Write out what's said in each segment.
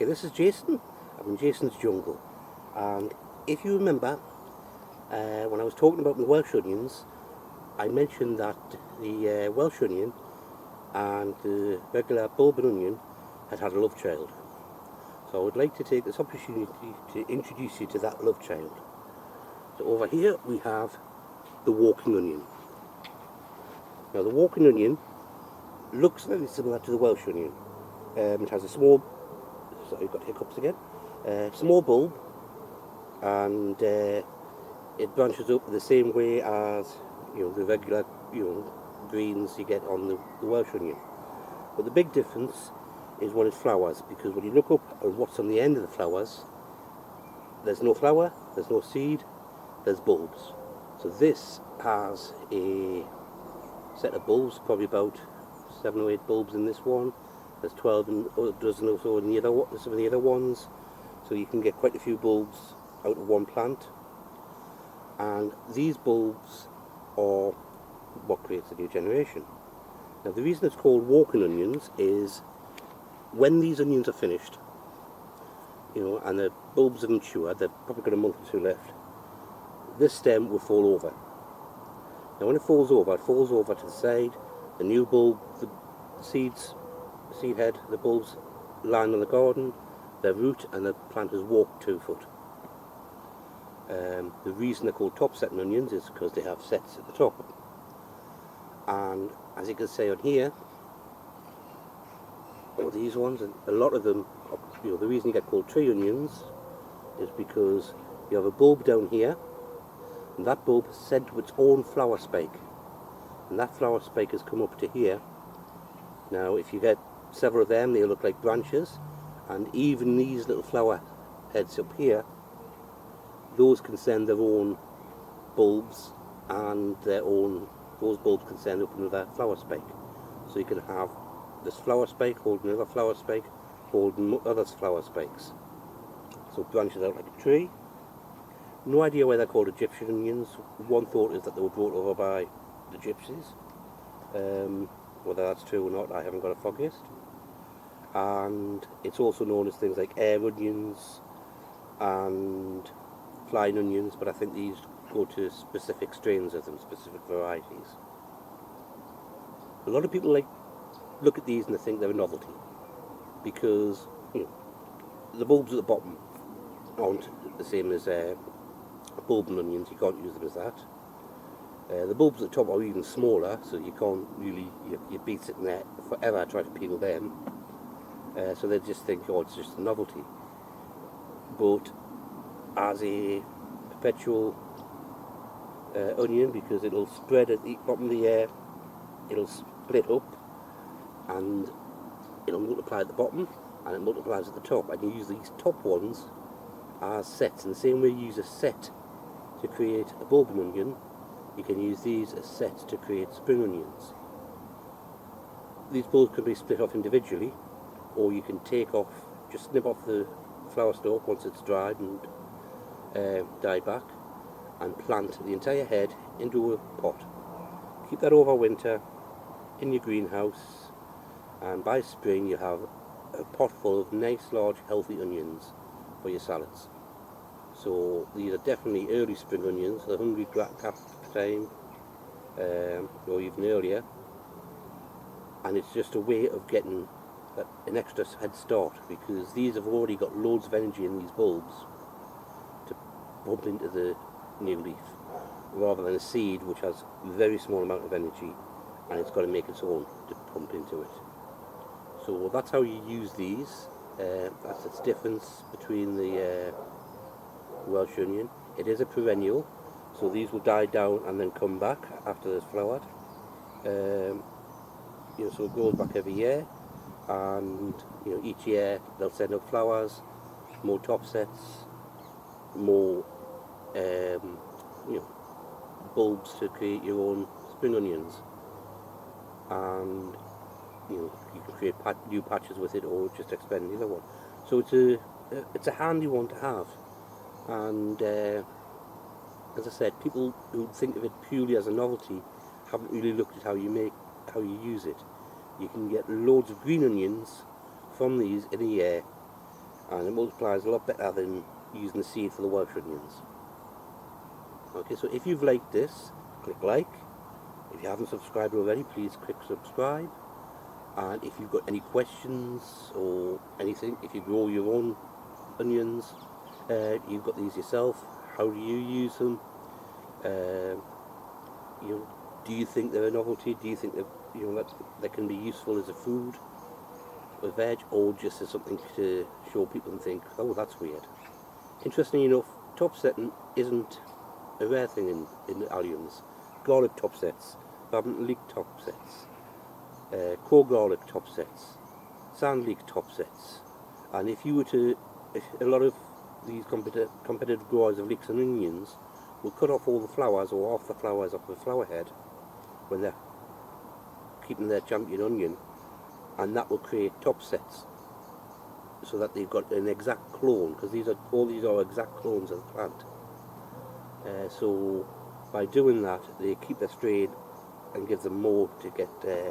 Okay, this is Jason. I'm in Jason's Jungle, and if you remember, when I was talking about the Welsh onions, I mentioned that the Welsh onion and the regular bulbin onion had a love child. So I would like to take this opportunity to introduce you to that love child. So over here we have the walking onion. Now the walking onion looks very similar to the Welsh onion. It has a small, sorry, got hiccups again, small bulb, and it branches up the same way as the regular greens you get on the Welsh onion. But the big difference is when it flowers, because when you look up at what's on the end of the flowers, there's no flower, there's no seed, there's bulbs. So this has a set of bulbs, probably about 7 or 8 bulbs in this one. There's 12 and a dozen or so in some of the other ones, so you can get quite a few bulbs out of one plant. And these bulbs are what creates a new generation. Now the reason it's called walking onions is when these onions are finished, and the bulbs have matured, they've probably got a month or two left, this stem will fall over. Now when it falls over to the side, the new bulb, the seed head, the bulbs line on the garden, their root, and the plant has walked 2 foot. The reason they're called top-setting onions is because they have sets at the top. And as you can see on here, these ones, and a lot of them, the reason you get called tree onions is because you have a bulb down here, and that bulb is sent to its own flower spike, and that flower spike has come up to here. Now if you get several of them, they look like branches, and even these little flower heads up here, those can send their own bulbs, and those bulbs can send up another flower spike. So you can have this flower spike holding another flower spike holding other flower spikes. So it branches out like a tree. No idea why they're called Egyptian onions. One thought is that they were brought over by the gypsies. Whether that's true or not, I haven't got a foggiest. And it's also known as things like air onions and flying onions, but I think these go to specific strains of them, specific varieties. A lot of people look at these and they think they're a novelty, because the bulbs at the bottom aren't the same as bulbin onions. You can't use them as that. The bulbs at the top are even smaller, so you can't really, you'd be sitting there forever trying to peel them. So they just think, oh, it's just a novelty. But as a perpetual onion, because it'll spread at the bottom of the air, it'll split up, and it'll multiply at the bottom, and it multiplies at the top. And you use these top ones as sets. In the same way you use a set to create a bulbin onion, you can use these as sets to create spring onions. These bulbs can be split off individually, or you can just snip off the flower stalk once it's dried and died back, and plant the entire head into a pot. Keep that over winter in your greenhouse, and by spring you have a pot full of nice large healthy onions for your salads. So these are definitely early spring onions, the hungry gap time, or even earlier, and it's just a way of getting an extra head start, because these have already got loads of energy in these bulbs to pump into the new leaf, rather than a seed which has a very small amount of energy and it's got to make its own to pump into it. So that's how you use these. That's the difference between the Welsh onion. It is a perennial, so these will die down and then come back after they've flowered. So it grows back every year, and each year they'll send up flowers, more top sets, more bulbs to create your own spring onions, and you can create new patches with it, or just expand the other one. So it's a handy one to have. And as I said, people who think of it purely as a novelty haven't really looked at how you use it. You can get loads of green onions from these in a year, and it multiplies a lot better than using the seed for the Welsh onions. Okay, so if you've liked this, click like. If you haven't subscribed already, please click subscribe. And if you've got any questions or anything, if you grow your own onions, you've got these yourself, how do you use them? Do you think they're a novelty? Do you think that that they can be useful as a food, a veg, or just as something to show people and think, oh, that's weird? Interestingly enough, topsetting isn't a rare thing in alliums. Garlic topsets, Babington leek topsets, core garlic topsets, sand leek topsets, and if a lot of these competitive growers of leeks and onions will cut off all the flowers or half the flowers off the flower head when they're keeping their champion onion, and that will create topsets so that they've got an exact clone, because all these are exact clones of the plant. So by doing that, they keep their strain and give them more to get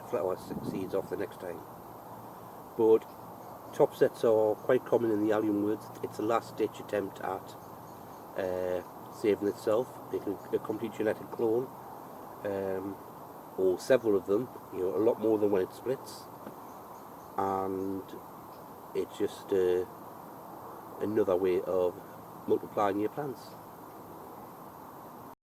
flower seeds off the next time. But topsets are quite common in the allium woods. It's a last-ditch attempt at saving itself, making a complete genetic clone, or several of them, a lot more than when it splits, and it's just another way of multiplying your plants.